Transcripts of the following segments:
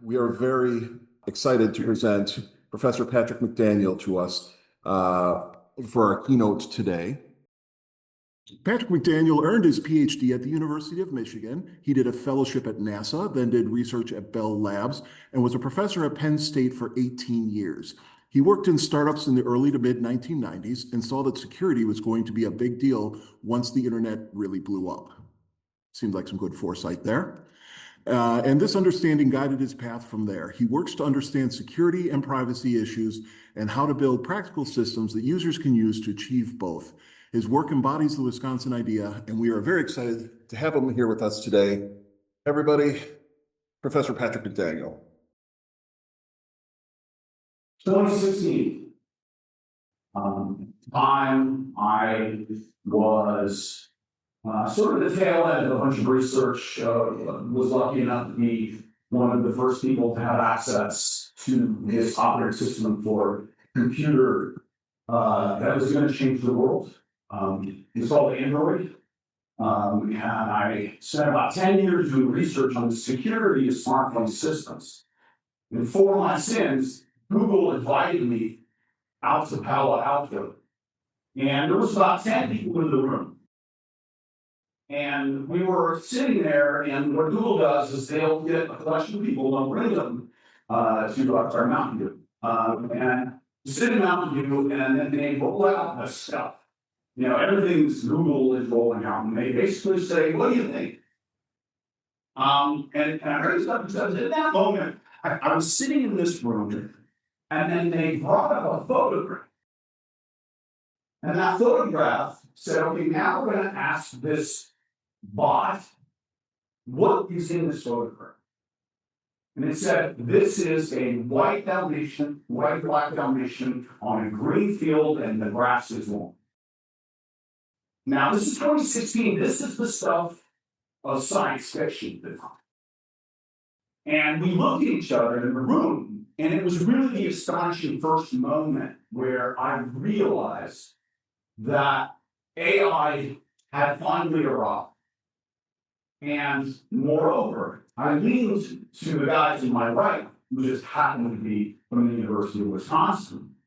We are very excited to present Professor Patrick McDaniel to us for our keynote today. Patrick McDaniel earned his PhD at the University of Michigan. He did a fellowship at NASA, then did research at Bell Labs, and was a professor at Penn State for 18 years. He worked in startups in the early to mid 1990s and saw that security was going to be a big deal once the internet really blew up. Seemed like some good foresight there. And this understanding guided his path from there. He works to understand security and privacy issues and how to build practical systems that users can use to achieve both. His work embodies the Wisconsin idea, and we are very excited to have him here with us today. Everybody, Professor Patrick McDaniel. 2016. I was sort of the tail end of a bunch of research. Was lucky enough to be one of the first people to have access to this operating system for computer that was going to change the world. It's called Android. And I spent about 10 years doing research on the security of smartphone systems. And 4 months in, Google invited me out to Palo Alto. And there was about 10 people in the room. And we were sitting there, and what Google does is they'll get a collection of people, they'll bring them to our Mountain Dew. And sit in Mountain Dew, and then they roll out the stuff. You know, everything's Google is rolling out, and they basically say, "What do you think?" And I heard stuff because in that moment, I was sitting in this room, and then they brought up a photograph. And that photograph said, "Okay, now we're going to ask this bot, what is in this photograph?" And it said, "This is a white Dalmatian, white-black Dalmatian on a green field, and the grass is long." Now, this is 2016. This is the stuff of science fiction at the time. And we looked at each other in the room, and it was really the astonishing first moment where I realized that AI had finally arrived. And moreover, I leaned to the guy to my right, who just happened to be from the University of Wisconsin.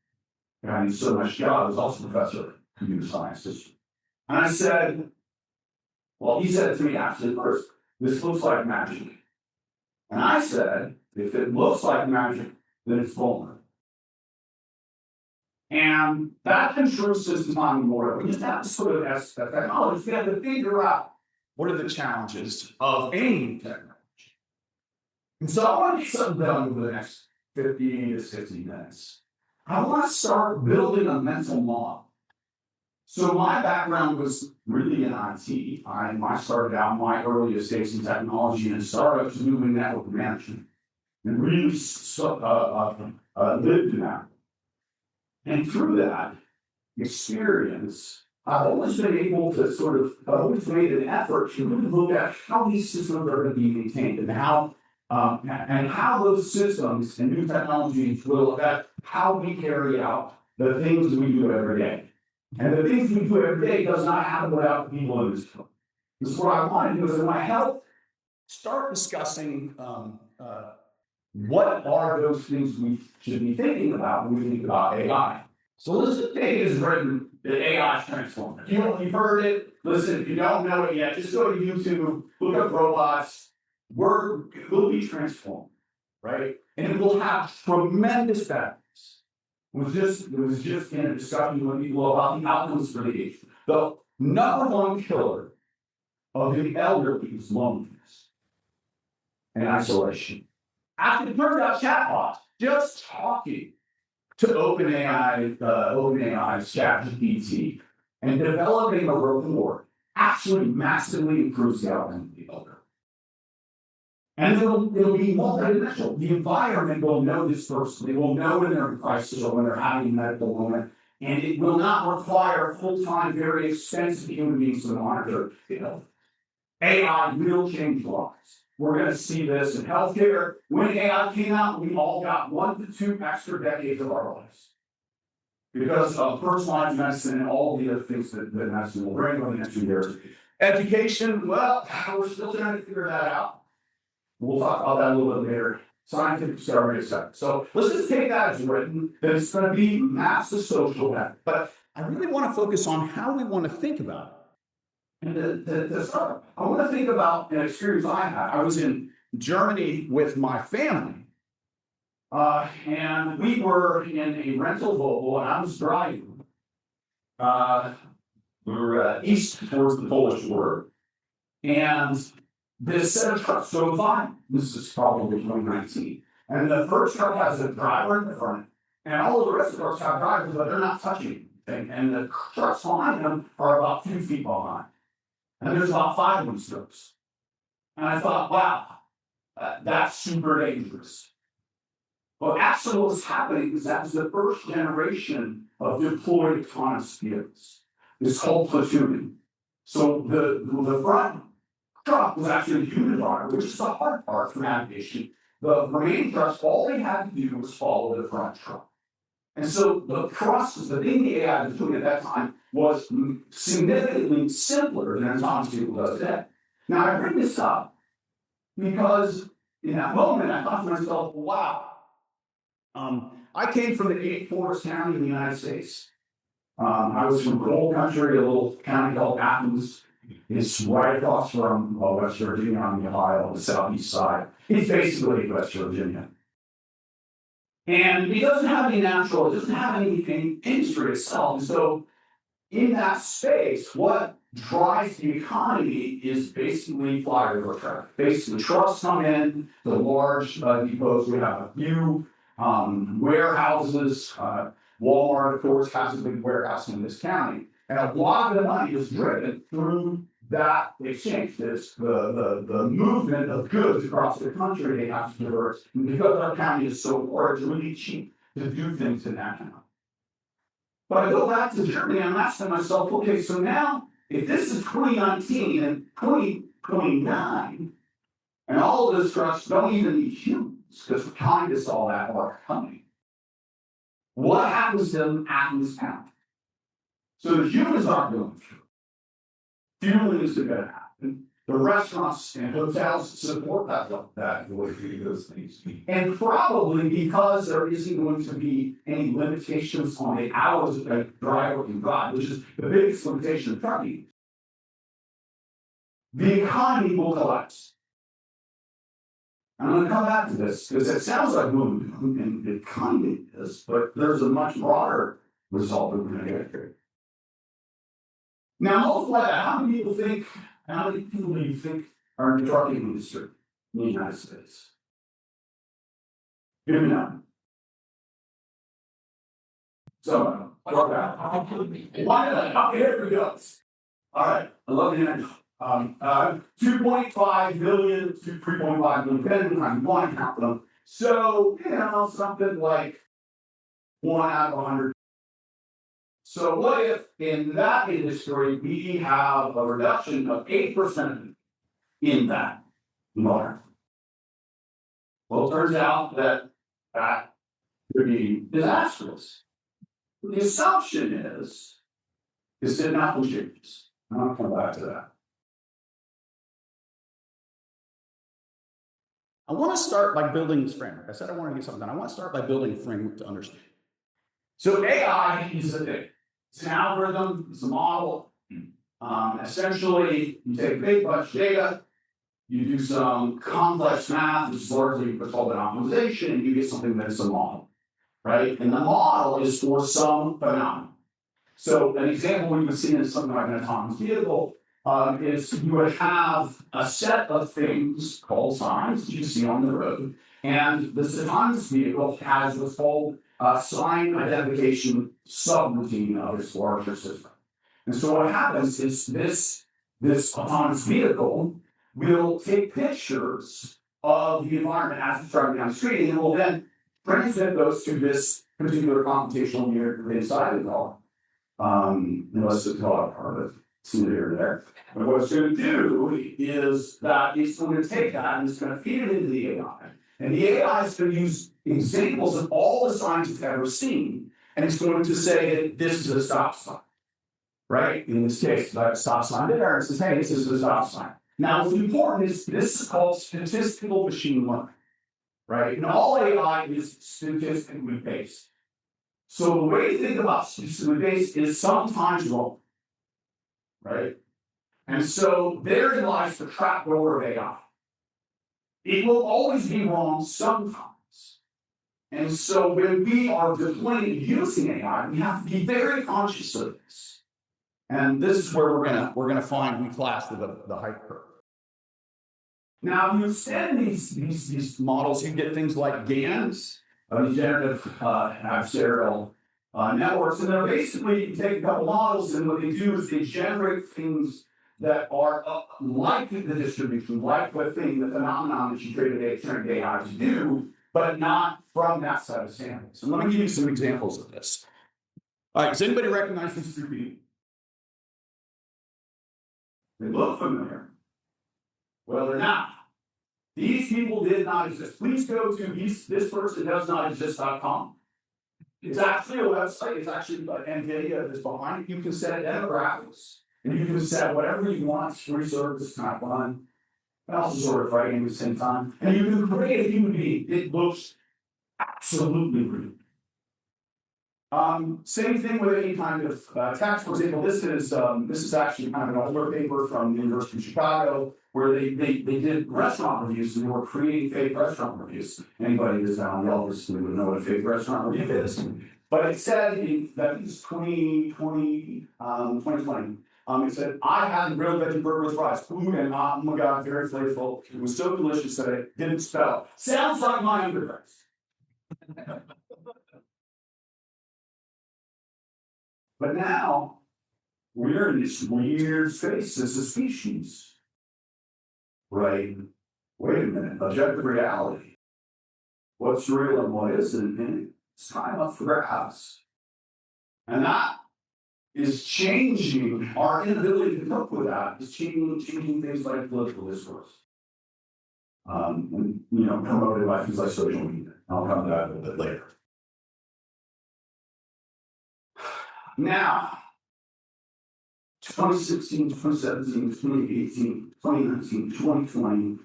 And I did so much job, I was also a professor of computer science history. And I said, well, he said to me actually first, "This looks like magic." And I said, "If it looks like magic, then it's vulnerable." And that controls system on more. We just have to sort of ask that technology. We have to figure out what are the challenges of any technology. And so I want to get something done over the next 50 to 60 minutes. I want to start building a mental model. So my background was really in IT. I started out my earliest days in technology and startups doing network management, and really lived in that. And through that experience, I've always been able to I've always made an effort to really look at how these systems are going to be maintained and how those systems and new technologies will affect how we carry out the things we do every day. And the things we do every day does not happen without the people in this room. This is what I want to do is I want to help start discussing what are those things we should be thinking about when we think about AI. So Elizabeth Day has written that AI is transformative. You've heard it. Listen, if you don't know it yet, just go to YouTube, look up robots. It will be transformed, right? And it will have tremendous benefits. It was just in a discussion with people about the outcomes for the age. The number one killer of the elderly is loneliness and isolation. After it turns out chatbots, just talking to OpenAI's ChatGPT and developing a rapport actually massively improves the outcome of the elderly. And it'll be multidimensional. The environment will know this person. They will know when they're in crisis or when they're having a medical moment. And it will not require full-time, very expensive human beings to monitor the health. AI will change lives. We're going to see this in healthcare. When AI came out, we all got 1 to 2 extra decades of our lives because of personalized medicine and all the other things that medicine will bring over the next few years. Education, well, we're still trying to figure that out. We'll talk about that a little bit later. scientific discovery, etc. So let's just take that as written, that it's going to be massive social benefit. But I really want to focus on how we want to think about it. And I want to think about an experience I had. I was in Germany with my family, and we were in a rental Volvo, and I was driving. We were east towards the Polish border, and this set of trucks drove by. This is probably 2019. And the first truck has a driver in the front, and all of the rest of the trucks have drivers, but they're not touching anything. And the trucks behind them are about 2 feet behind. And there's about 5 of these trucks. And I thought, wow, that's super dangerous. But actually what was happening is that was the first generation of deployed autonomous vehicles. It's called platooning. So the front truck was actually a human driver, which is the hard part for navigation. The remaining trucks, all they had to do was follow the front truck. And so the process, the thing the AI was doing at that time was significantly simpler than autonomous vehicle does today. Now I bring this up because in that moment I thought to myself, wow, I came from the 8th forest county in the United States. I was from coal country, a little county called Athens. It's right across from West Virginia on the Ohio, on the southeast side. It's basically West Virginia. And it doesn't have any natural, it doesn't have any industry itself. And so in that space, what drives the economy is basically flyover traffic. Basically, trucks come in, the large depots, we have a few warehouses. Walmart, of course, has a big warehouse in this county. And a lot of the money is driven through that exchange. This the movement of goods across the country they have to divert. And because our county is so large, it's really cheap to do things in that county. But I go back to Germany and I'm asking myself, okay, so now if this is 2019 and 2029, and all of those trucks don't even need humans, because we kind of saw that arc coming. What happens to them at this county? So the humans aren't going through. Fueling isn't going to happen. The restaurants and hotels support that way through those things. And probably because there isn't going to be any limitations on the hours that a driver can drive, which is the biggest limitation of trucking, the economy will collapse. I'm going to come back to this because it sounds like boom, and it kind of is, but there's a much broader result that we're going to get here. Now, multiply that. How many people do you think are in the trucking industry in the United States? Give me now. So, okay, here we go. All right, I love the end. 2.5 million to 3.5 million, depending on how you want to count them. So, something like 1 out of 100. So what if in that industry we have a reduction of 8% in that environment? Well, it turns out that could be disastrous. The assumption is that nothing changes. I'll come back to that. I want to start by building this framework. I said I want to get something done. I want to start by building a framework to understand. So AI is a thing. It's an algorithm, it's a model. Essentially, you take a big bunch of data, you do some complex math, which is largely what's called an optimization, and you get something that's a model, right? And the model is for some phenomenon. So an example we would see in something like an autonomous vehicle is you would have a set of things called signs that you see on the road, and this autonomous vehicle has what's called a sign identification subroutine of its larger system. And so what happens is this autonomous vehicle will take pictures of the environment as it's driving down the street, and it will then transmit those to this particular computational unit inside the car. Unless the car part of it. Here there. But what it's going to do is that it's going to take that and it's going to feed it into the AI. And the AI is going to use examples of all the signs it's ever seen. And it's going to say that this is a stop sign. Right? In this case, like a stop sign there, it says, hey, this is a stop sign. Now, what's important is this is called statistical machine learning. right? And all AI is statistically based. So the way to think about statistically based is sometimes wrong, right? And so therein lies the trapdoor of AI. It will always be wrong sometimes. And so when we are deploying and using AI, we have to be very conscious of this. And this is where we're gonna find we class the hype curve. Now, if you extend these models, you get things like GANs, these generative adversarial networks, and they're basically you take a couple models, and what they do is they generate things that are like the distribution, like the phenomenon that you trained AI to do, but not from that set of samples. And let me give you some examples of this. All right, does anybody recognize these three people? They look familiar. Well, they're not. These people did not exist. Please go to thispersondoesnotexist.com. It's actually a website. It's actually NVIDIA that's behind it. You can set demographics, and you can set whatever you want. It's free service, it's kind of fun. And also sort of frightening at the same time. And you can create a human being. It looks absolutely real. Same thing with any kind of text. For example, this is actually kind of an older paper from the University of Chicago where they did restaurant reviews and they were creating fake restaurant reviews. Anybody who's on Yelp would know what a fake restaurant review is. But it said that is 2020. It said, I had a grilled veggie burger with fries. Ooh, and oh my God, very flavorful. It was so delicious that I didn't spell. Sounds like my undergrads. But now, we're in this weird space as a species. Right? Wait a minute, objective reality. What's real and what isn't, and it's time up for grabs. And that is changing our inability to cope with that. It's changing things like political discourse. And, promoted by things like social media. I'll come to that a little bit later. Now, 2016, 2017, 2018, 2019, 2020,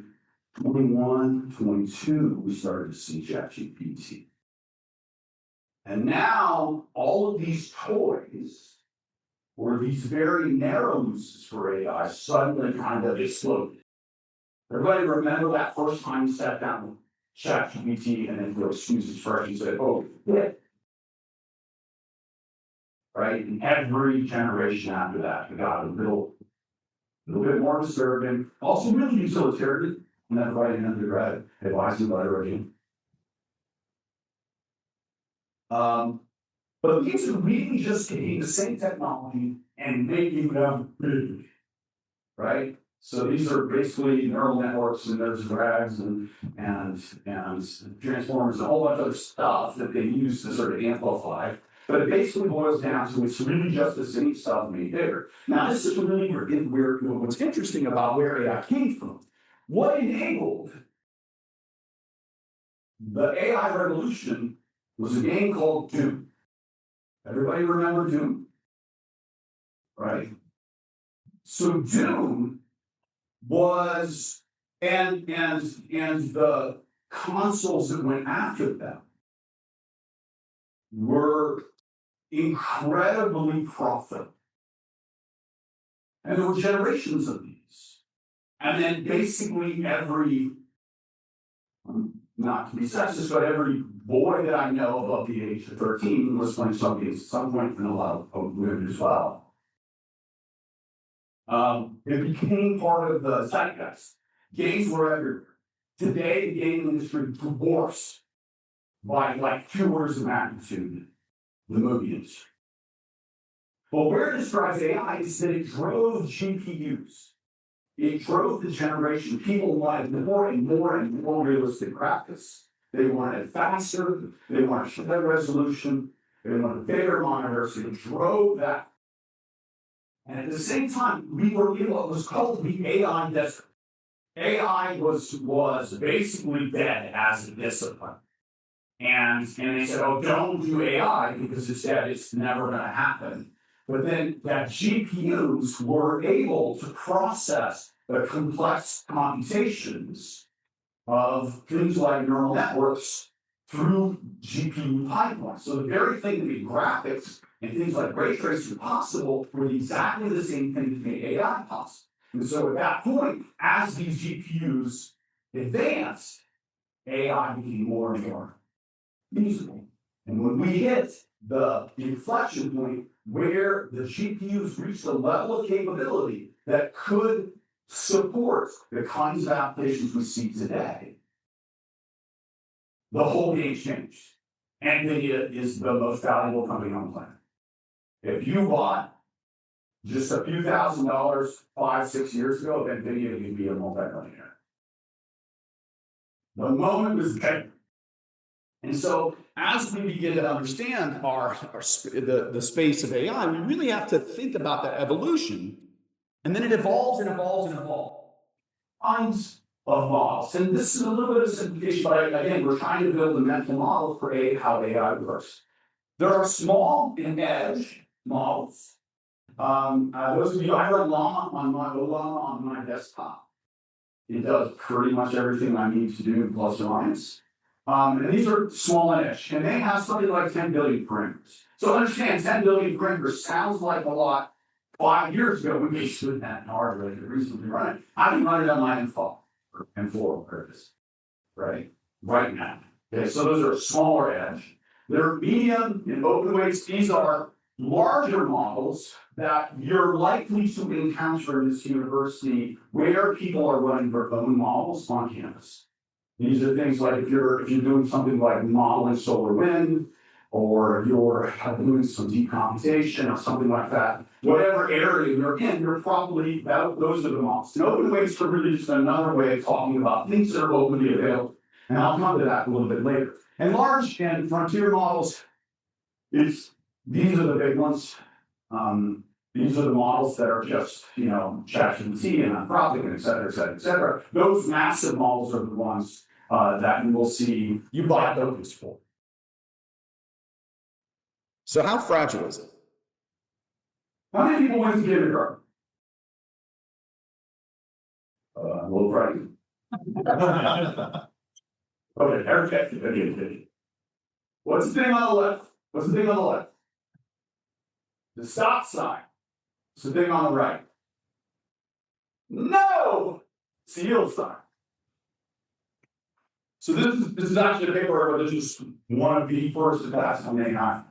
21, 22, we started to see ChatGPT. And now, all of these toys, or these very narrow uses for AI, suddenly kind of exploded. Everybody remember that first time you sat down with ChatGPT and then, excuse the expression, said, oh, yeah. Right? And every generation after that, we got a little bit more disturbing, also really utilitarian, and then writing undergrad, advising letter again. But these are really just taking the same technology and making them big, right? So these are basically neural networks, and there's drags and transformers and a whole bunch of other stuff that they use to sort of amplify. But it basically boils down to it's really just the same stuff made bigger. Now, this is really weird. What's interesting about where AI came from. What enabled the AI revolution was a game called Doom. Everybody remember Doom? Right? So Doom was, and the consoles that went after them were incredibly profitable. And there were generations of these. And then basically not to be sexist, but every boy that I know above the age of 13 was playing some games at some point, and a lot of women as well. It became part of the zeitgeist. Games were everywhere. Today, the gaming industry dwarfs by like 2 orders of magnitude the movie industry. Well, where it describes AI is that it drove GPUs. It drove the generation. People wanted more and more and more realistic graphics. They wanted it faster. They wanted better resolution. They wanted bigger monitors. So it drove that. And at the same time, we were in what was called the AI desert. AI was basically dead as a discipline. And they said, oh, don't do AI because it's dead. It's never going to happen. But then that GPUs were able to process the complex computations of things like neural networks through GPU pipelines. So the very thing that made graphics and things like ray tracing possible were exactly the same thing that made AI possible. And so at that point, as these GPUs advanced, AI became more and more usable. And when we hit the inflection point where the GPUs reached a level of capability that could support the kinds of applications we see today, the whole game changed. NVIDIA is the most valuable company on the planet. If you bought just a few $1,000s 5-6 years ago, NVIDIA would be a multi-millionaire. The moment was there. And so, as we begin to understand the space of AI, we really have to think about that evolution. And then it evolves and evolves and evolves. Kinds of models. And this is a little bit of simplification, but again, we're trying to build a mental model for how AI works. There are small and edge models. Those of you, I run Llama on my desktop. It does pretty much everything I need to do, plus or minus. And these are small and edge, and they have something like 10 billion parameters. So understand, 10 billion parameters sounds like a lot. 5 years ago, we based that in hardware to reasonably run it. I can run it on my M4 or M4 purpose, right now. Okay, so those are smaller edge. They're medium and open weights. These are larger models that you're likely to encounter in this university where people are running their own models on campus. These are things like if you're doing something like modeling solar wind, or you're doing some deep computation or something like that. Whatever area you're in, you're probably, those are the models. And open weights are really just another way of talking about things that are openly available. And I'll come to that a little bit later. And large and frontier models, these are the big ones. These are the models that are just, ChatGPT and Anthropic and et cetera, et cetera, et cetera. Those massive models are the ones that you will see you buy tokens for. So how fragile is it? How many people went to kindergarten? A little frightened. Okay, okay. What's the thing on the left? The stop sign. What's the thing on the right? No! It's the yield sign. So this is actually a paper where just one of the first to pass on AI.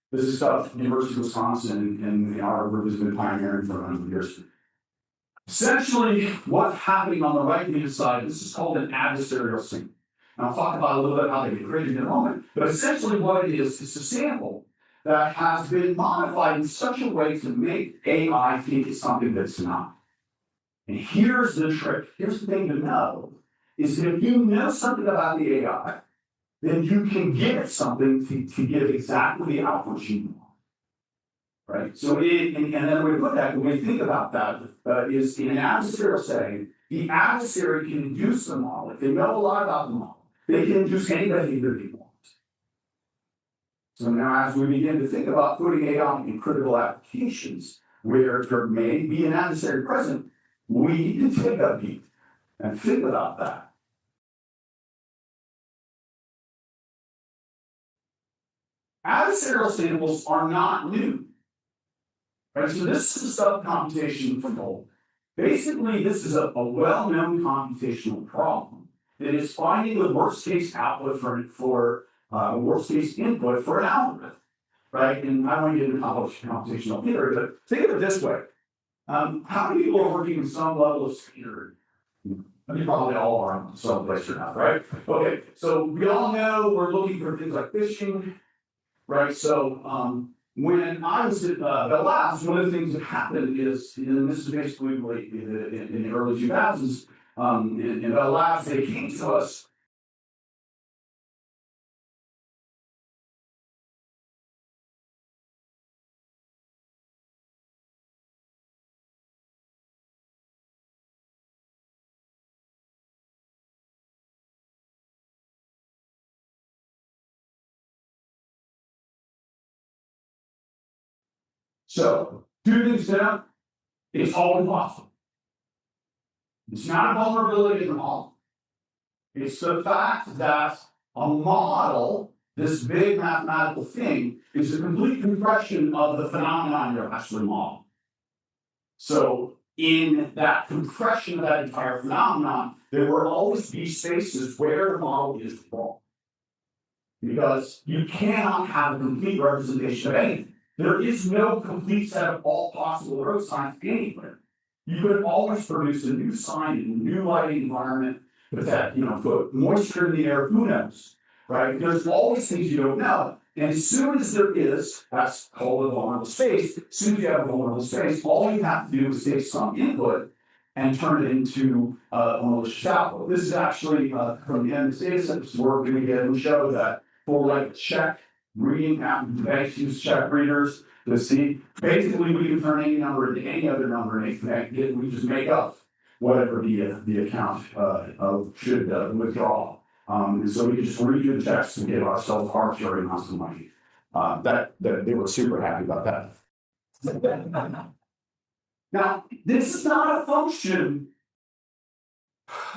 This is stuff from the University of Wisconsin, and our group has been pioneering for 100 years. Essentially, what's happening on the right-hand side, this is called an adversarial sample. And I'll talk about a little bit how they get created in a moment. But essentially what it is a sample that has been modified in such a way to make AI think it's something that's not. And here's the trick. Here's the thing to know, is that if you know something about the AI, then you can give it something to give exactly the output you want. Right? So, and then the way to look at it, when we think about that, is in an adversarial setting, the adversary can induce the model. If they know a lot about the model, they can induce any behavior they want. So now as we begin to think about putting AI in critical applications where there may be an adversary present, we need to take a beat and think about that. Adversarial samples are not new. Right? So this is the stuff computation from old. Basically, this is a well-known computational problem that is finding the worst-case output for worst-case input for an algorithm. Right? And I don't want to get into computational theory, but think of it this way. How many people are working in some level of security? I mean, probably all are in some place or not, right? Okay, so we all know we're looking for things like phishing, right? So when I was at Bell Labs, one of the things that happened is, and this is basically in the early 2000s, in Bell Labs, they came to us. So, two things to know, it's always possible. It's not a vulnerability in the model. It's the fact that a model, this big mathematical thing, is a complete compression of the phenomenon you're actually modeling. So in that compression of that entire phenomenon, there will always be spaces where the model is wrong. Because you cannot have a complete representation of anything. There is no complete set of all possible road signs anywhere. You could always produce a new sign in a new lighting environment, but that, put moisture in the air, who knows, right? There's always things you don't know. And as soon as there is, that's called a vulnerable space, as soon as you have a vulnerable space, all you have to do is take some input and turn it into a malicious output. This is actually from the end of the data set work we did, and we showed that for like check reading, banks use check readers to see. Basically, we can turn any number into any other number and we just make up whatever the account should withdraw. And so we can just redo the checks to give ourselves arbitrary amounts of money. That they were super happy about that. Now, this is not a function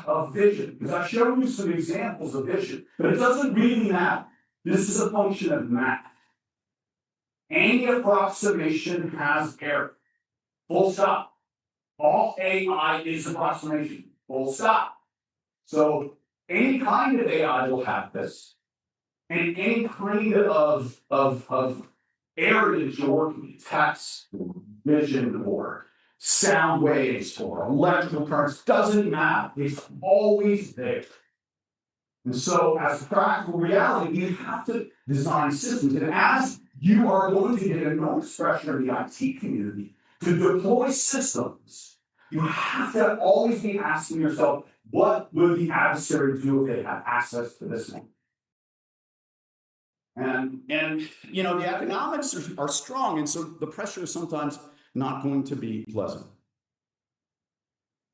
of vision, because I showed you some examples of vision, but it doesn't really matter. This is a function of math. Any approximation has error. Full stop. All AI is approximation. Full stop. So any kind of AI will have this. And any kind of area that you're working with, text, vision, or sound waves, or electrical currents, doesn't matter. It's always there. And so, as a practical reality, you have to design systems. And as you are going to get enormous pressure in the IT community to deploy systems, you have to always be asking yourself, what would the adversary do if they had access to this thing? And the economics are strong, and so the pressure is sometimes not going to be pleasant.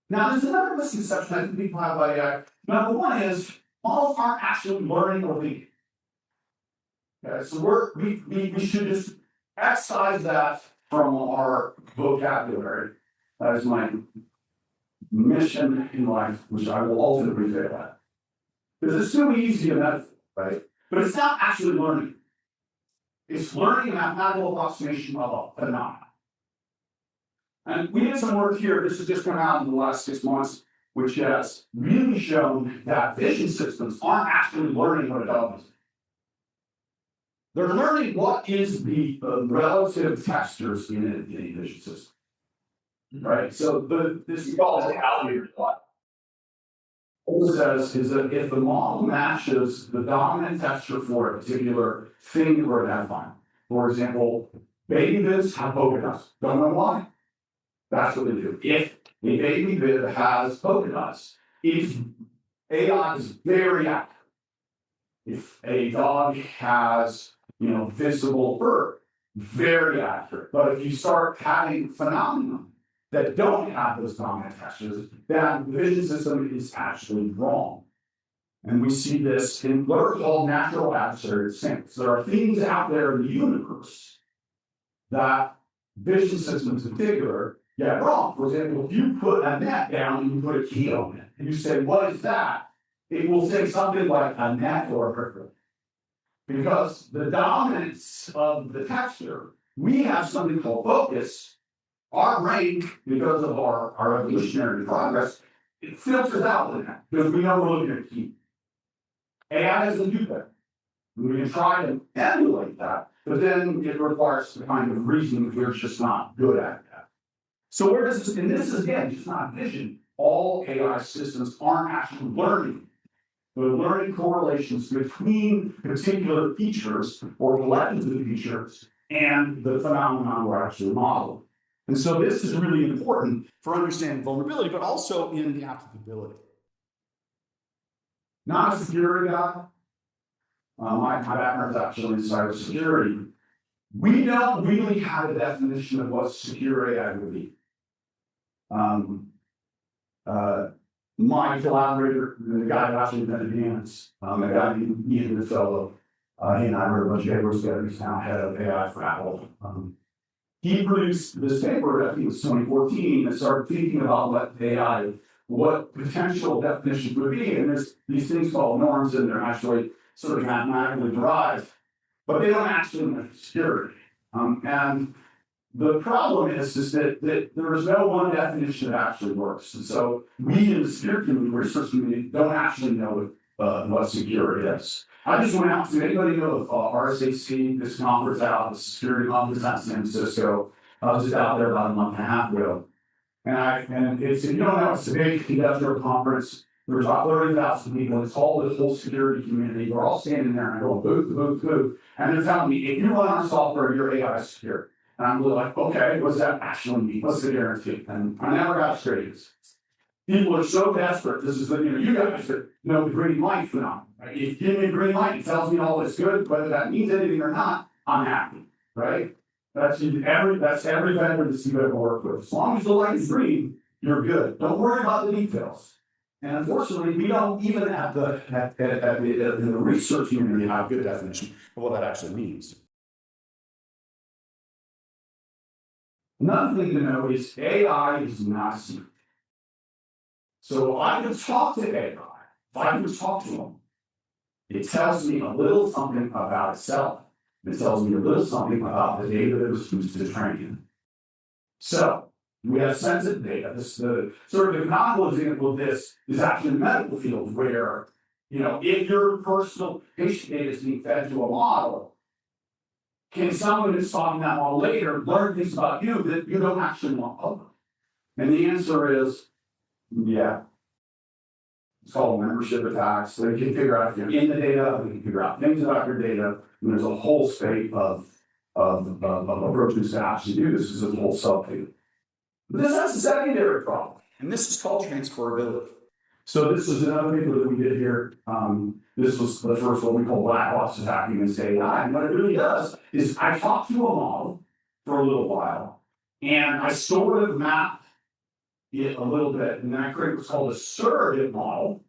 Now, there's another misconception I think people have about AI. Number one is, models aren't actually learning or thinking. Okay, so we should just excise that from our vocabulary. That is my mission in life, which I will ultimately fail at. Because it's too easy to metaphor, right? But it's not actually learning. It's learning a mathematical approximation of a phenomenon. And we did some work here, this has just come out in the last 6 months, which has really shown that vision systems aren't actually learning what a dog is. They're learning what is the relative textures in a vision system. Right? So this is called an alligator plot. What it says is that if the model matches the dominant texture for a particular thing we're identifying, for example, baby bibs have polka dots. Don't know why. That's what they do. If a baby bib has polka dots, AI is very accurate. If a dog has, visible fur, very accurate. But if you start having phenomena that don't have those dominant textures, then the vision system is actually wrong. And we see this in what are called natural adversarial samples. There are things out there in the universe that vision systems in particular get wrong. For example, if you put a net down and you put a key on it, and you say, what is that? It will say something like a net or a brick. Because the dominance of the texture, we have something called focus. Our brain, because of our evolutionary progress, it filters out the net, because we know we're looking at a key. AI doesn't do that. We can try to emulate that, but then it requires the kind of reasoning we're just not good at that. So where does this, and this is again, just not vision. All AI systems aren't actually learning. They're learning correlations between particular features or collections of features and the phenomenon we're actually modeling. And so this is really important for understanding vulnerability, but also in the applicability. Not a security guy. My background is actually in cybersecurity. We don't really have a definition of what secure AI would be. My collaborator, the guy who actually invented hands, a guy named Ian Fellow, he and I wrote a bunch of papers together. He's now head of AI for Apple. He produced this paper, I think it was 2014, and started thinking about what AI what potential definitions would be. And there's these things called norms, and they're actually sort of mathematically derived, but they don't actually measure security. And the problem is that there is no one definition that actually works. And so we in the security community, research community, don't actually know what security is. I just went out to anybody know of RSAC, this conference out, the security conference out in San Francisco. I was just out there about a month and a half ago. And it's, if you don't know, it's a big industrial conference. There's about 30,000 people. It's all the whole security community. We're all standing there and going, booth, booth, booth. And they're telling me, if you run our software, your AI is secure. And I'm like, okay, what does that actually mean? What's the guarantee? And I never got straight. People are so desperate. This is the, you guys know the green light phenomenon. Right? If you give me a green light, it tells me all is good, whether that means anything or not, I'm happy, right? That's every vendor that you've ever worked with. As long as the light is green, you're good. Don't worry about the details. And unfortunately, we don't even at the research community have a good definition of what that actually means. Another thing to know is AI is not a secret. So if I can talk to AI, if I can talk to them, it tells me a little something about itself. It tells me a little something about the data that was used to train it. So we have sensitive data. This the sort of canonical example of this is actually in the medical field, where if your personal patient data is being fed to a model, can someone who's talking that model later learn things about you that you don't actually want public? And the answer is yeah. It's called membership attacks. They can figure out if you're in the data, they can figure out things about your data, and there's a whole spate of approaches to actually do this. This is a whole subfield. But that's a secondary problem, and this is called transferability. So this is another paper that we did here. This was the first one we call black box attack against AI. And what it really does is I talk to a model for a little while, and I sort of map it a little bit, and then I create what's called a surrogate model.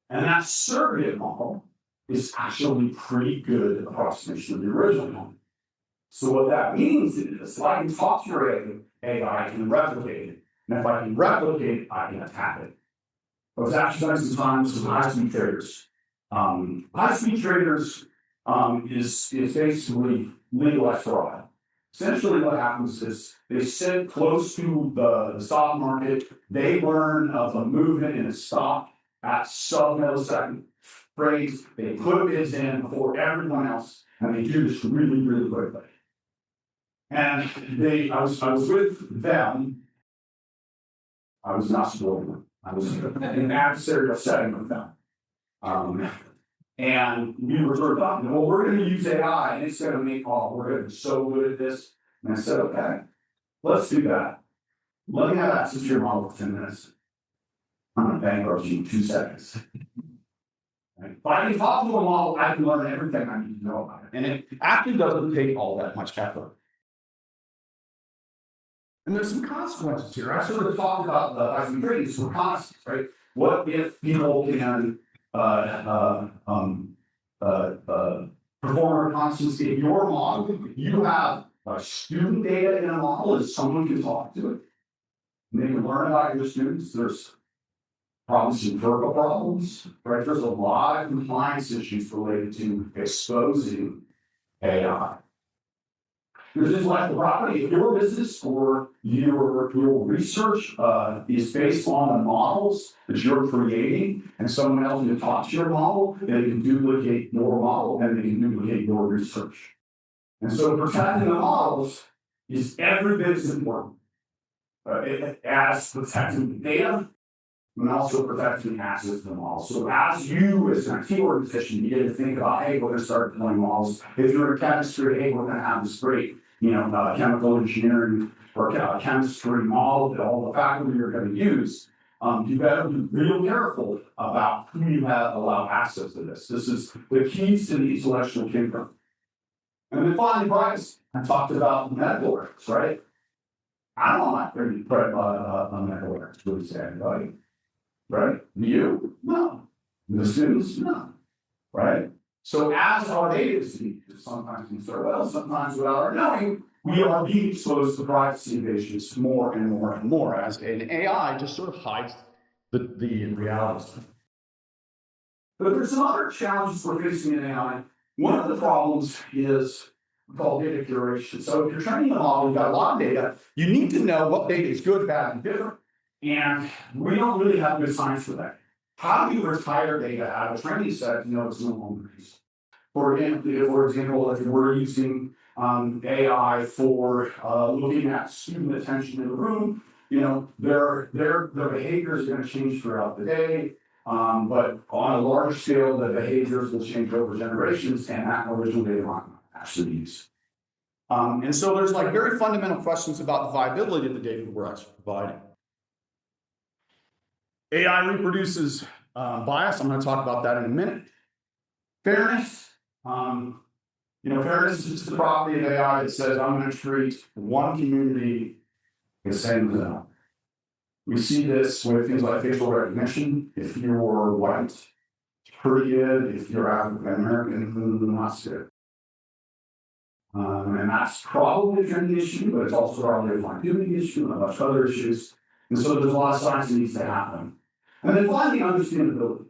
And that surrogate model is actually pretty good approximation of the original model. So what that means is if I can talk to your AI, I can replicate it. And if I can replicate it, I can attack it. I was actually spending some time with high-speed traders. High-speed traders is basically legalized fraud. Essentially what happens is they sit close to the stock market, they learn of a movement in a stock at sub-millisecond phrase, they put bids in before everyone else, and they do this really, really quickly. And I was with them. I was not supporting them. I was in an adversarial setting with them. And we were sort of talking, well, we're going to use AI, and it's going to make we're going to be so good at this. And I said, okay, let's do that. Let me have access to your model for 10 minutes. I'm going to bankrupt you in 2 seconds. Right? If I can talk to a model, I can learn everything I need to know about it. And it actually doesn't take all that much effort. And there's some consequences here. I sort of talked about the trading, some consequences, right? What if people can perform a constancy of your model? You have student data in a model, and someone can talk to it. And they can learn about your students. There's problems, empirical problems, right? There's a lot of compliance issues related to exposing AI. There's intellectual property. If your business or your research is based on the models that you're creating, and someone else can talk to your model, they can duplicate your model and they can duplicate your research. And so protecting the models is every bit as important as protecting the data and also protecting access to the models. So as you, as an IT organization, begin to think about, hey, we're going to start deploying models. If you're in chemistry, hey, we're going to have this great, chemical engineering or chemistry model that all the faculty are going to use. You better be real careful about who you have allow access to this. This is the keys to the intellectual kingdom. And then finally, privacy. I talked about medical records, right? I don't want my medical records really to anybody, right? You? No. The students? No. Right? So as our data is used, sometimes we start well, sometimes without our knowing, we are being exposed to privacy invasions more and more and more as an AI just sort of hides the realities. But there's some other challenges we're facing in AI. One of the problems is called data curation. So if you're training a model, you've got a lot of data, you need to know what data is good, bad, and different. And we don't really have good science for that. How do you retire data out of a training set to know it's no longer used? For example, if we're using AI for looking at student attention in the room, their behaviors are going to change throughout the day. But on a larger scale, the behaviors will change over generations, and that original data might not actually use. And so there's like very fundamental questions about the viability of the data that we're actually providing. AI reproduces bias. I'm going to talk about that in a minute. Fairness. Fairness is just the property of AI that says I'm going to treat one community the same as another. We see this with things like facial recognition. If you're white, it's pretty good. If you're African American, not so good. And that's probably a training issue, but it's also probably a fine-tuning issue and a bunch of other issues. And so there's a lot of science that needs to happen. And then finally, understandability.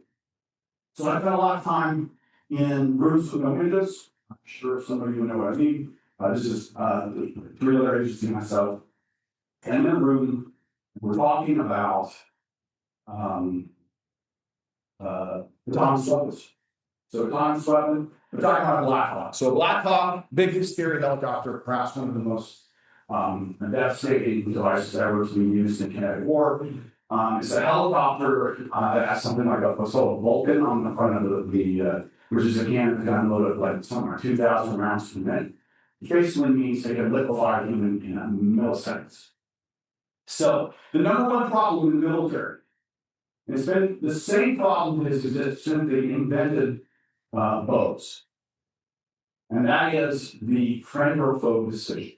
So I spent a lot of time in rooms with no windows. I'm sure some of you know what I mean. This is three other agencies and myself. And in the room, we're talking about autonomous weapons. So autonomous weapon, we're talking about a Black Hawk. So a Black Hawk, big scary helicopter, perhaps one of the most devastating devices ever to be used in kinetic war. It's a helicopter that has something like what's called a Vulcan on the front of the which is a cannon gun loaded like something like 2,000 rounds per minute. It basically means they can liquefy a human in milliseconds. So the number one problem in the military, and it's been the same problem that has existed since they invented boats, and that is the friend or foe decision.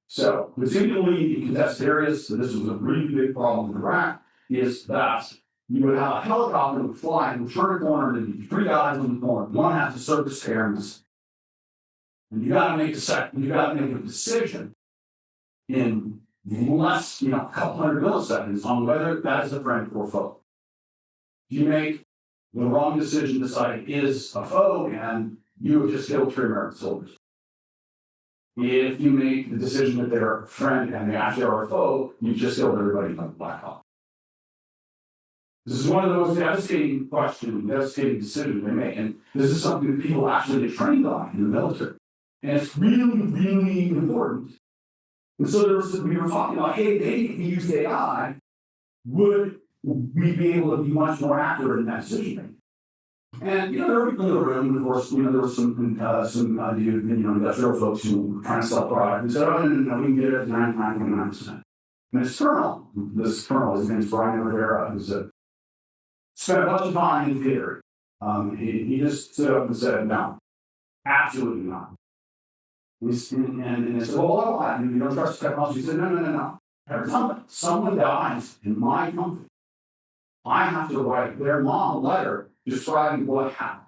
So, particularly in contested areas, so this was a really big problem in Iraq, is that you would have a helicopter that would fly and would turn a corner, and there'd be three guys on the corner. One has to surface airness. And you gotta make a decision in less, a couple hundred milliseconds on whether that is a friend or foe. If you make the wrong decision, decide it is a foe, and you have just killed 3 American soldiers. If you make the decision that they're a friend and they actually are a foe, you just killed everybody like Black Hawk. This is one of the most devastating decisions they make, and this is something that people actually get trained on in the military. And it's really, really important. And so we were talking about, hey, if we use AI, would we be able to be much more accurate in that decision making? And there were people in the room, and of course, there were some industrial folks who were trying to sell product and said, oh, no, we can get it at 99.9%. And this colonel, his name is Brian Rivera, who's spent a bunch of time in theory. He just stood up and said, no, absolutely not. And they said, well, why? You don't trust the technology? He said, no. Every time someone dies in my company, I have to write their mom a letter describing what happened.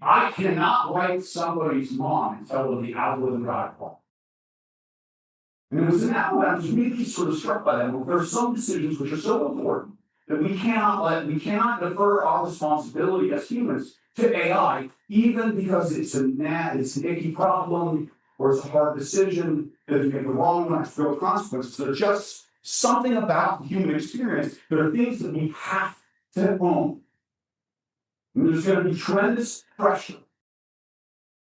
I cannot write somebody's mom and tell them the algorithm got it wrong. And it was in that moment I was really sort of struck by that. There are some decisions which are so important that we cannot defer our responsibility as humans to AI, even because it's an icky problem or it's a hard decision that if you make the wrong one, it's real consequences. There's just something about the human experience. There are things that we have to own. And there's going to be tremendous pressure.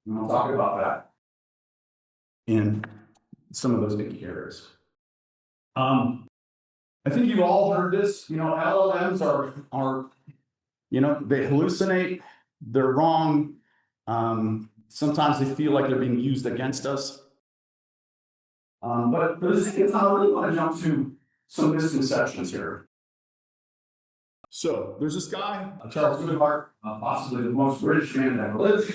And I'll talk about that in some of those big areas. I think you've all heard this. LLMs are they hallucinate. They're wrong. Sometimes they feel like they're being used against us. But this is I really want to jump to some misconceptions here. So there's this guy, Charles Goodhart, possibly the most British man that ever lived.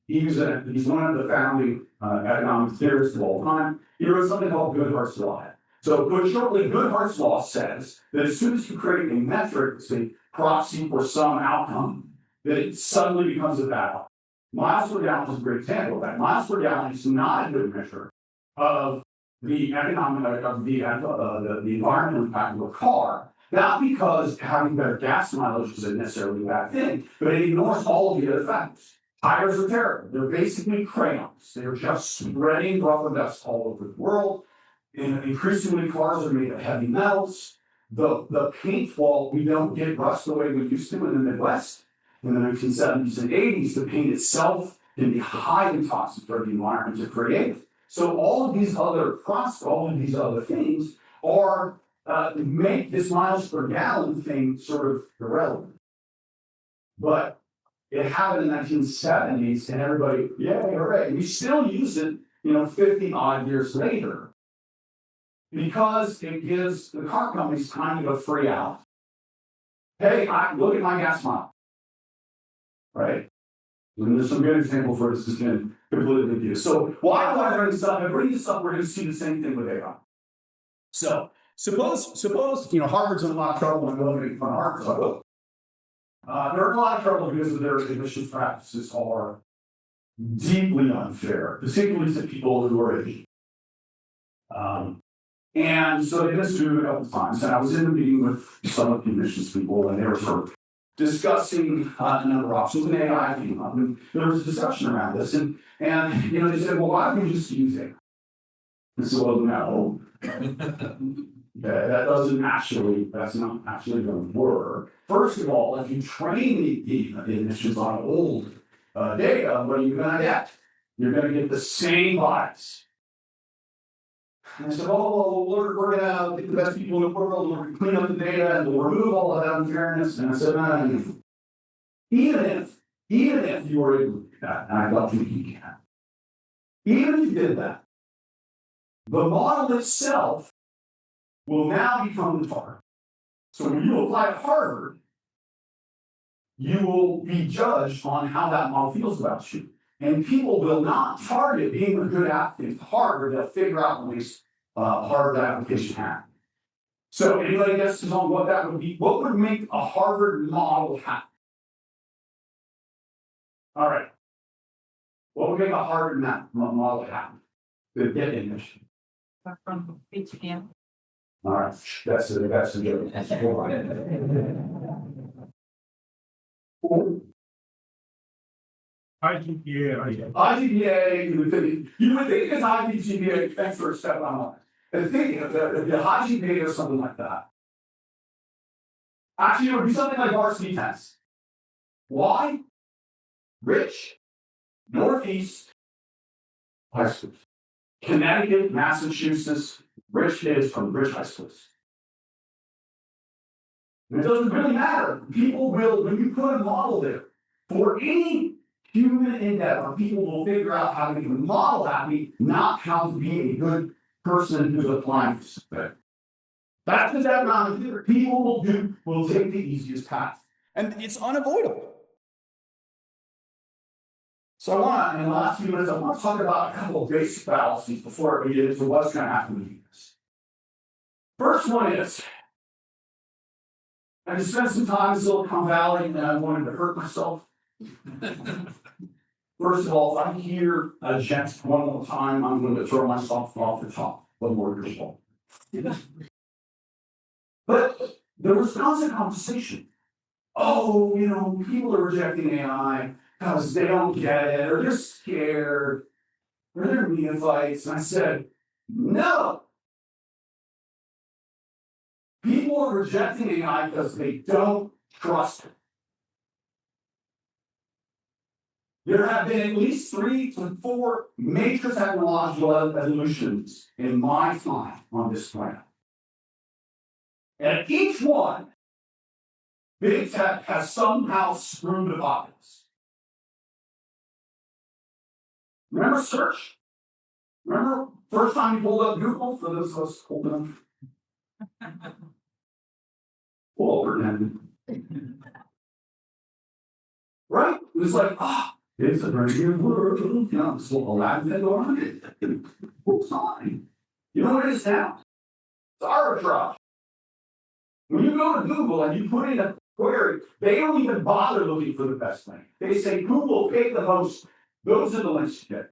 He's one of the founding economic theorists of all time. He wrote something called Goodhart's Law. So put shortly, Goodhart's Law says that as soon as you create a metric, say proxy for some outcome, that it suddenly becomes a bad outcome. Miles per gallon is a great example of that. Miles per gallon is not a good measure of the economic, of the environmental impact of a car. Not because having better gas mileage is necessarily a bad thing, but it ignores all of the other factors. Tires are terrible. They're basically crayons. They're just spreading rubber dust all over the world. And increasingly, cars are made of heavy metals. The paint, while we don't get rust the way we used to in the Midwest in the 1970s and 80s, the paint itself can be highly toxic for the environment to create. So all of these other processes, all of these other things are make this miles per gallon thing sort of irrelevant. But it happened in the 1970s, and everybody, yeah, hooray. We still use it, 50 odd years later, because it gives the car companies time to go free out. Hey, look at my gas mile, right? And there's some good examples where this has been completely used. So why do I bring this up? I bring this up, we're going to see the same thing with AI. So suppose Harvard's in a lot of trouble and we're making fun of Harvard. So, they're in a lot of trouble because their admissions practices are deeply unfair, particularly to people who are Asian. And so they missed it a couple of times. And I was in a meeting with some of the admissions people, and they were sort of discussing a number of options. And AI came up, and there was a discussion around this. And they said, well, why don't we just use it? I said, well, no. That's not actually going to work. First of all, if you train the admissions on old data, what are you going to get? You're going to get the same bias. And I said, oh, well, we're going to get the best people in the world, we're going to clean up the data, and we'll remove all of that unfairness. And I said, no. Even if you were able to do that, and I don't think you can, even if you did that, the model itself will now become the target. So when you apply to Harvard, you will be judged on how that model feels about you. And people will not target being a good applicant to Harvard. They'll figure out what this Harvard application had. So anybody guesses on what that would be? What would make a Harvard model happen? All right. What would make a Harvard model happen? To get admission. From HBM. All right, that's a joke. IGPA, you would think it's IGPA, thanks for a step on that. And think the high GPA or something like that. Actually, it would be something like varsity tennis. Why? Rich, Northeast, high schools. Connecticut, Massachusetts, rich kids from rich high schools. It doesn't really matter. People will, when you put a model there, for any human endeavor, people will figure out how to make a model happy, not how to be a good person who's applying for something. That's just economic theory. People will take the easiest path. And it's unavoidable. So in the last few minutes, I want to talk about a couple of basic fallacies before we get into what's going to happen with this. First one is, I just spent some time in Silicon Valley and I wanted to hurt myself. First of all, if I hear a gent one more time, I'm going to throw myself off the top of the wall. But there was constant conversation. Oh, people are rejecting AI because they don't get it, or they're scared, or they're neophytes. And I said, no. People are rejecting AI because they don't trust it. There have been at least 3 to 4 major technological evolutions in my time on this planet. And each one, big tech has somehow screwed the pockets. Remember search? Remember first time you pulled up Google for those of us old enough? Well, pretended. Right? It was like, it's a brand new world. This little Aladdin thing going on. It's fine. You know what it is now? It's arbitrage. When you go to Google and you put in query, they don't even bother looking for the best link. They say, who will pay the most? Those are the links you get.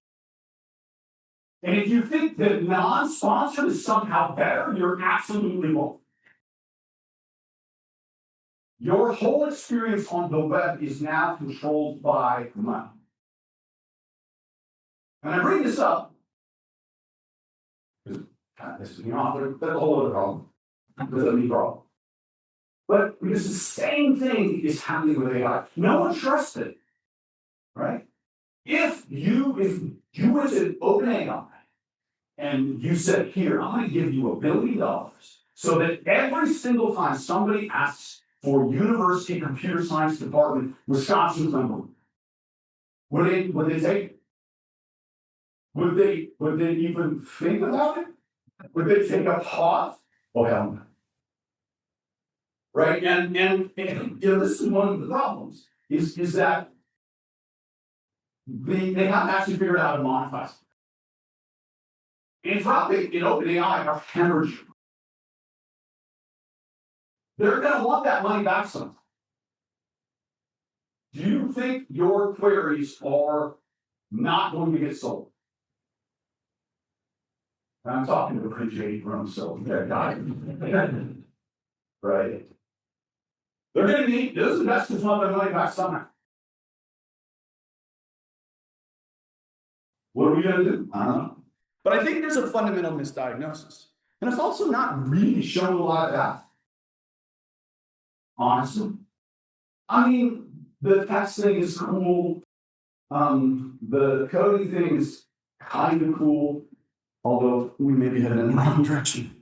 And if you think that non-sponsored is somehow better, you're absolutely wrong. Your whole experience on the web is now controlled by money. And I bring this up because this is that's a whole other problem. This is a new problem. But because the same thing is happening with AI. No one trusts it, right? If you went to OpenAI and you said, here, I'm going to give you $1 billion so that every single time somebody asks for University Computer Science Department, Wisconsin, would they take it? Would they even think about it? Would they take a pause? Oh, hell no. Right? And this is one of the problems, is that they haven't actually figured out how to monetize it. Anthropic and OpenAI are hemorrhaging. They're going to want that money back sometime. Do you think your queries are not going to get sold? I'm talking to a pretty shady room, so right. They're going to need those investors want their money back somehow. What are we going to do? I don't know. But I think there's a fundamental misdiagnosis. And it's also not really showing a lot of that. Honestly. I mean, the text thing is cool. The coding thing is kind of cool, although we may be heading in the wrong direction.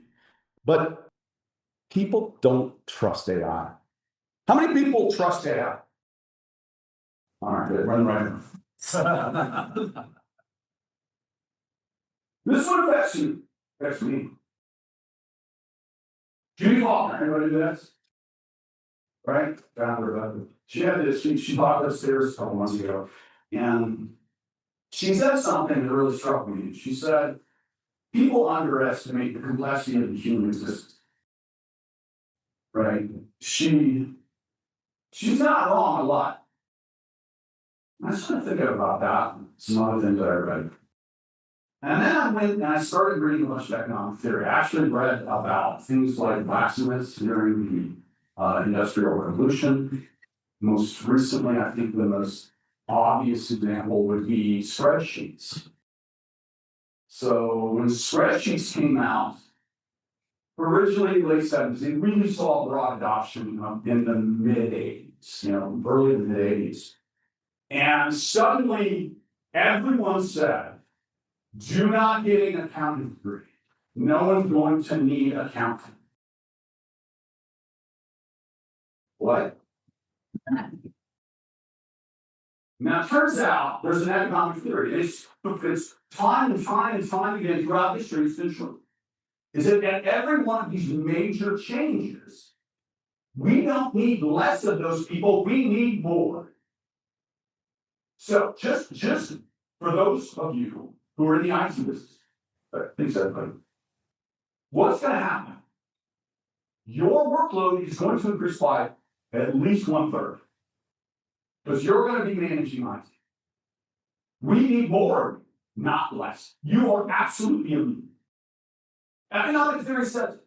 But people don't trust AI. How many people trust AI? All right, good. Run right now. This one affects you. Affects me. Judy Faulkner, anybody do this? Right? Founder of it. She had this, she talked upstairs a couple months ago, and she said something that really struck me. She said, people underestimate the complexity of the human existence. Right? She's not wrong a lot. I started thinking about that, some other things that I read. And then I went and I started reading a bunch of economic theory. I actually read about things like blacksmiths during the Industrial Revolution. Most recently, I think the most obvious example would be spreadsheets. So when spreadsheets came out, originally late 70s, they really saw broad adoption in the mid-80s, early to mid-80s. And suddenly, everyone said, do not get an accounting degree. No one's going to need accounting. What? Now, it turns out there's an economic theory. It's time and time and time again throughout history, it's been true. Is that at every one of these major changes, we don't need less of those people, we need more. So just for those of you who are in the IT business, thanks everybody. What's going to happen? Your workload is going to increase by at least 1/3. Because you're going to be managing IT. We need more, not less. You are absolutely elite. Economic theory says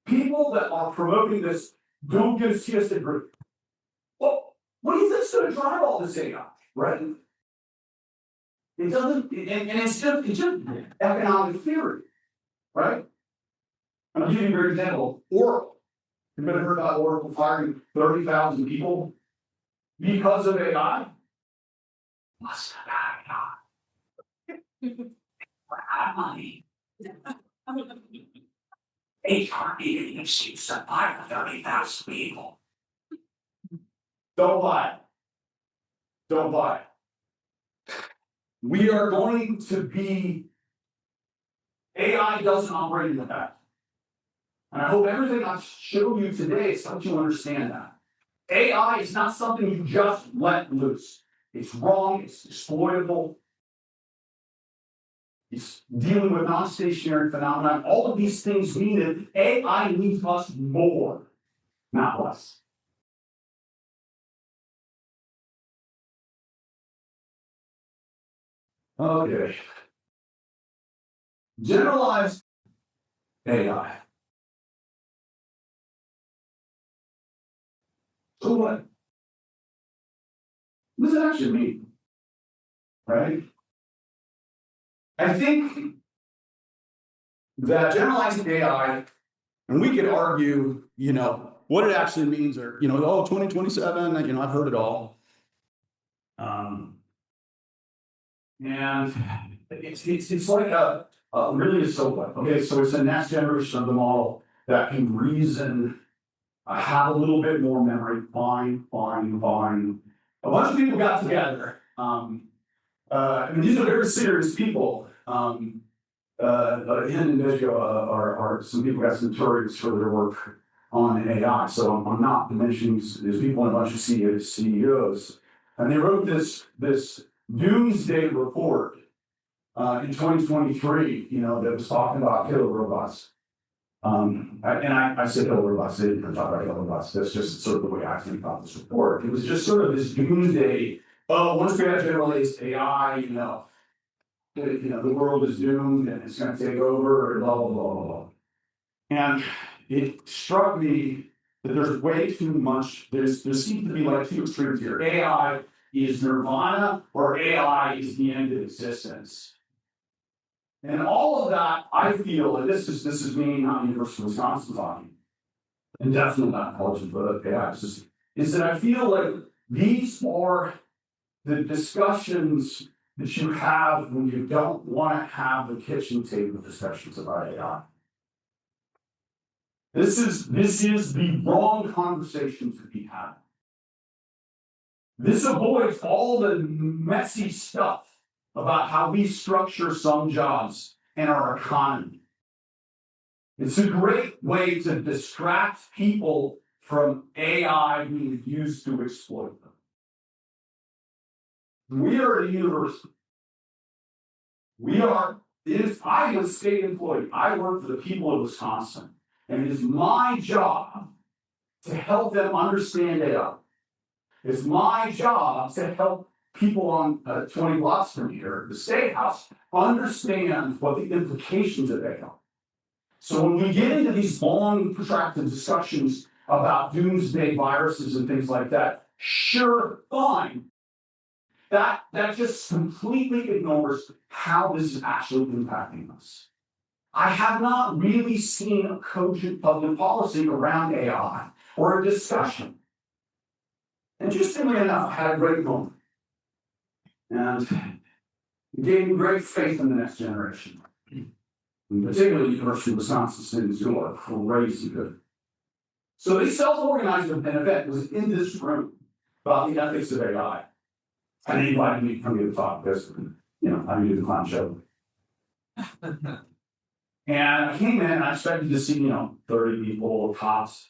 people that are promoting this don't get a CS degree. Well, what do you think's going to drive all this AI, right? It doesn't, and it's just economic theory, right? I'll give you a great example. Oracle. You've ever heard about Oracle firing 30,000 people because of AI? What's the bad We're out of money. They can't even excuse to fire 30,000 people. Don't buy it. Don't buy it. We are going to be, AI doesn't operate in the past. And I hope everything I've showed you today has helped you understand that. AI is not something you just let loose. It's wrong, it's exploitable. It's dealing with non-stationary phenomena. All of these things mean that AI needs us more, not less. Okay. Generalized AI. So what? What does it actually mean? Right? I think that generalized AI, and we could argue, what it actually means, or, 2027, I've heard it all. And it's like really a so what? Okay, so it's the next generation of the model that can reason, have a little bit more memory. Fine. A bunch of people got together. These are very serious people. Him and Vizio are some people got some notorious for their work on AI. So I'm not mentioning there's people and a bunch of CEOs, and they wrote this doomsday report in 2023. That was talking about killer robots. I said killer robots. They didn't talk about killer robots. That's just sort of the way I think about this report. It was just sort of this doomsday. Oh, once we have generalized AI, the world is doomed and it's going to take over, and blah, blah, blah, blah, blah. And it struck me that there's way too much, there seems to be like two extremes here. AI is nirvana, or AI is the end of existence. And all of that, I feel, and this is me, not University of Wisconsin talking, and definitely not College of AI, is that I feel like these are the discussions that you have when you don't want to have the kitchen table discussions about AI. This is the wrong conversation to be had. This avoids all the messy stuff about how we structure some jobs and our economy. It's a great way to distract people from AI being used to exploit them. We are at a university. I am a state employee. I work for the people of Wisconsin. And it is my job to help them understand AI. It's my job to help people on 20 blocks from here, the State House, understand what the implications of AI are. So when we get into these long, protracted discussions about doomsday viruses and things like that, sure, fine. That just completely ignores how this is actually impacting us. I have not really seen a cogent public policy around AI or a discussion. Interestingly enough, I had a great moment. And it gave me great faith in the next generation. And particularly University of Wisconsin students who are crazy good. So they self-organized an event. It was in this room about the ethics of AI. And they invited me to come here to talk because, I do the clown show. And I came in and I expected to see, 30 people, tops.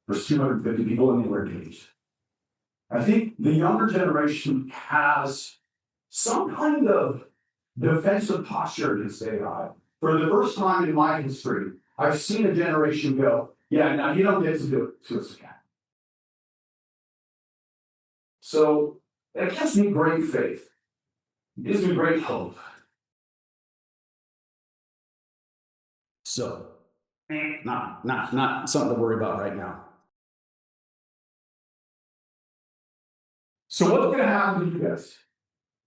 There's 250 people and they were engaged. I think the younger generation has some kind of defensive posture against AI. For the first time in my history, I've seen a generation go, yeah, now you don't get to do it to us again. So it gives me great faith. It gives me great hope. So, not something to worry about right now. So what's going to happen to you guys?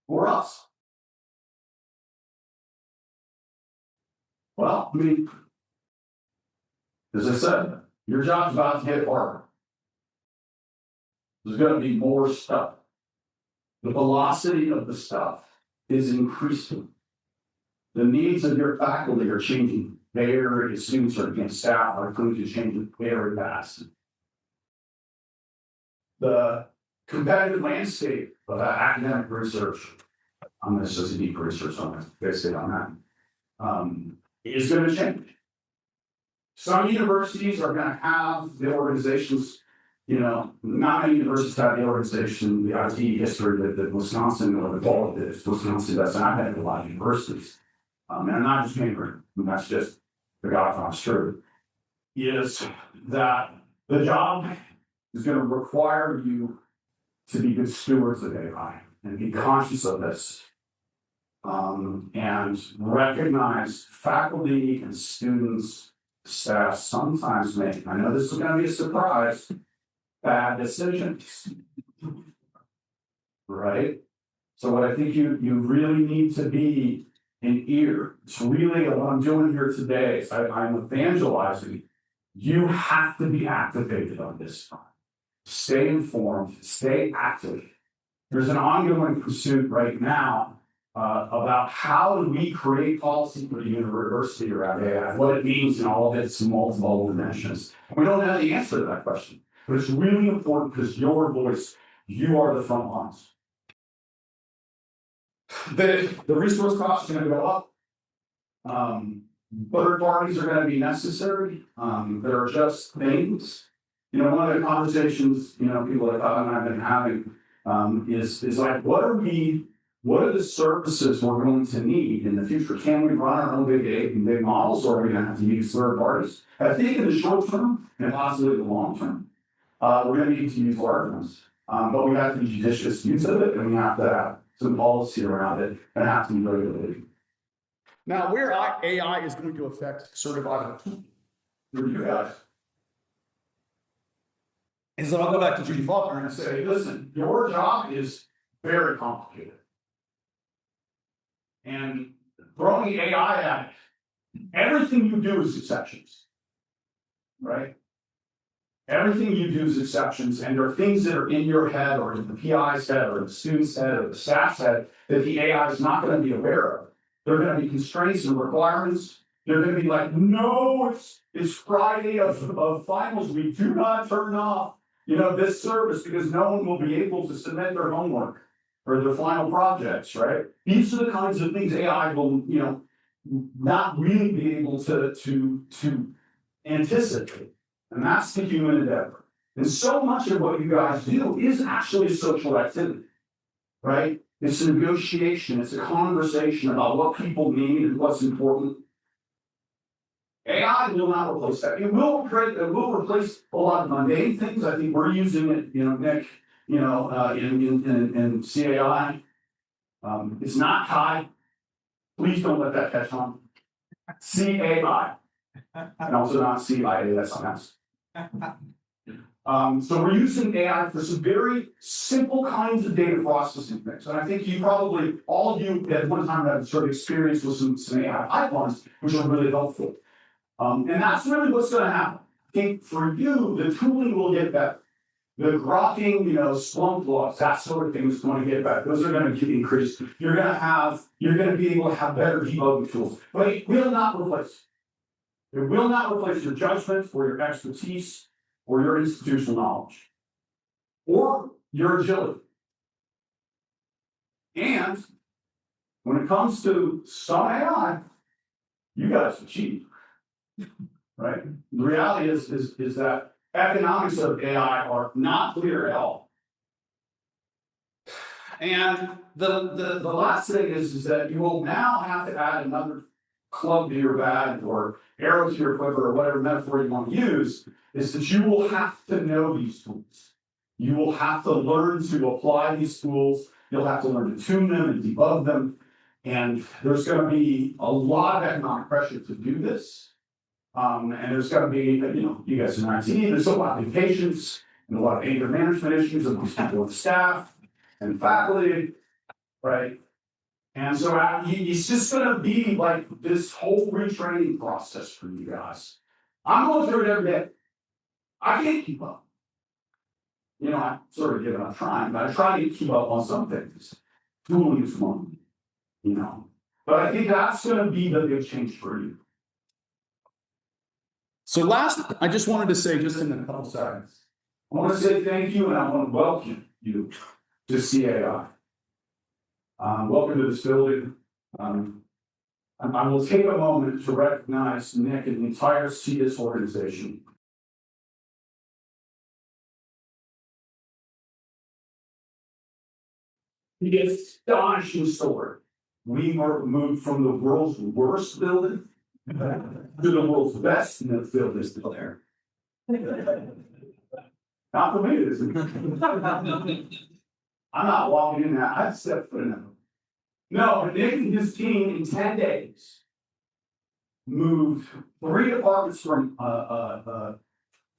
Or us? Well, as I said, your job's about to get harder. There's going to be more stuff. The velocity of the stuff is increasing. The needs of your faculty are changing. Their students are getting staff are going to change very fast. The competitive landscape of academic research, I'm going to just deep research on this, basically on that, is going to change. Some universities are going to have the organizations, not many universities have the organization, the IT history that Wisconsin or the ball is. Wisconsin does not have a lot of universities. And I'm not just angry, that's just the God's truth, is that the job is going to require you to be good stewards of AI and be conscious of this. and recognize faculty and students, staff sometimes make, I know this is gonna be a surprise, bad decisions. Right? So what I think you really need to be an ear. It's really what I'm doing here today. I'm evangelizing. You have to be activated on this front. Stay informed, stay active. There's an ongoing pursuit right now about how do we create policy for the university around AI, what it means in all of its multiple dimensions. We don't have the answer to that question, but it's really important because your voice, you are the front lines. The resource costs are going to go up. Third parties are going to be necessary. There are just things. You know, one of the conversations, people like Todd and I have been having is like, what are the services we're going to need in the future? Can we run our own big models, or are we going to have to use third parties? I think in the short term and possibly the long term, we're going to need to use large ones. But we have to be judicious use of it, and we have to have some policy around it, and have to be regulated. Now, where AI is going to affect certified For you guys. And so I'll go back to Judy Faulkner And say, listen, your job is very complicated. And throwing AI at it, everything you do is exceptions. Right? Everything you do is exceptions, and there are things that are in your head, or in the PI's head, or the student's head, or the staff's head that the AI is not going to be aware of. There are going to be constraints and requirements. They're going to be like, no, it's Friday of finals. We do not turn off, this service because no one will be able to submit their homework or their final projects, right? These are the kinds of things AI will, not really be able to anticipate. And that's the human endeavor. And so much of what you guys do is actually a social activity, right? It's a negotiation, it's a conversation about what people need and what's important. AI will not replace that. It will replace a lot of mundane things. I think we're using it, Nick, in CAI. It's not CHI. Please don't let that catch on. CAI. And also not CIA, that's something else. So we're using AI for some very simple kinds of data processing things. And I think all of you at one time have sort of experience with some AI pipelines, which are really helpful. And that's really what's going to happen. I think for you, the tooling will get better. The grokking, Splunk logs, that sort of thing is going to get better. Those are going to get increased. You're going to be able to have better debugging tools. But it will not replace. It will not replace your judgment or your expertise or your institutional knowledge or your agility. And when it comes to some AI, you guys are cheap, right? The reality is that economics of AI are not clear at all. And the last thing is that you will now have to add another club to your bag or arrow to your quiver or whatever metaphor you want to use, is that you will have to know these tools. You will have to learn to apply these tools. You'll have to learn to tune them and debug them. And there's going to be a lot of economic pressure to do this. And there's going to be, you guys in IT, there's a lot of impatience and a lot of anger management issues amongst people with staff and faculty, right? And so it's just going to be like this whole retraining process for you guys. I'm going through it every day. I can't keep up. I sort of give up trying, but I try to keep up on some things. Tooling is one, But I think that's going to be the big change for you. So last, I just wanted to say, just in a couple seconds, I want to say thank you, and I want to welcome you to CAI. Welcome to this building. I will take a moment to recognize Nick and the entire CS organization. The astonishing story. We were moved from the world's worst building to the world's best, and the building is still there. Not for me, it isn't. I'm not walking in that. I'd step foot in that. No, but Nick and his team in 10 days moved 3 departments from,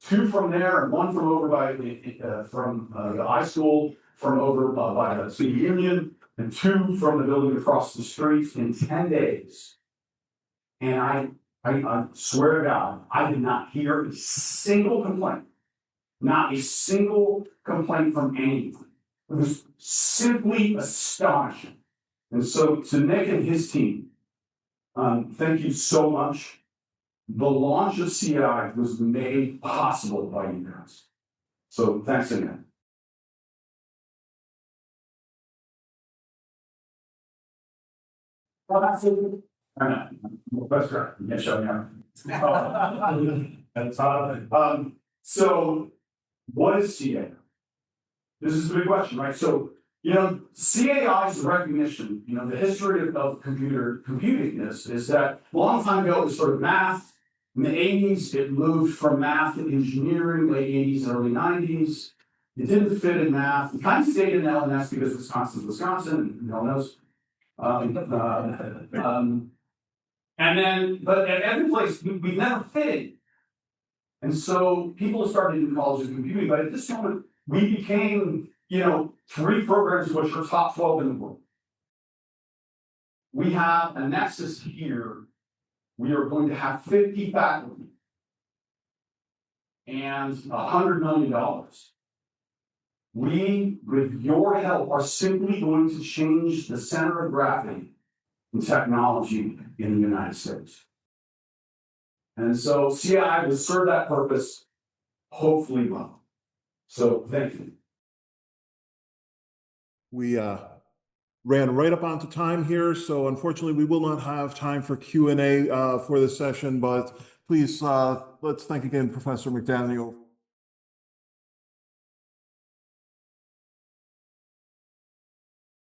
2 from there and 1 from over by, from the high school, from over by the city union, and 2 from the building across the street in 10 days. And I swear to God, I did not hear a single complaint. Not a single complaint from anyone. It was simply astonishing. And so to Nick and his team, thank you so much. The launch of CI was made possible by you guys. So thanks again. Well, that's it. I know. That's right. You can't show me how. So what is CA? This is the big question, right? So, CAI is the recognition, the history of computing is that a long time ago it was sort of math. In the 80s, it moved from math to engineering, late 80s, early 90s. It didn't fit in math. It kind of stayed in LNS because Wisconsin's Wisconsin, and no one knows. And then, but at every place, we never fit. And so people started in colleges of computing, but at this moment, we became, 3 programs which are top 12 in the world. We have a nexus here. We are going to have 50 faculty and $100 million. We, with your help, are simply going to change the center of gravity in technology in the United States. And so CI will serve that purpose, hopefully well. So thank you. We ran right up onto time here, so unfortunately we will not have time for Q&A for this session, but please let's thank again Professor McDaniel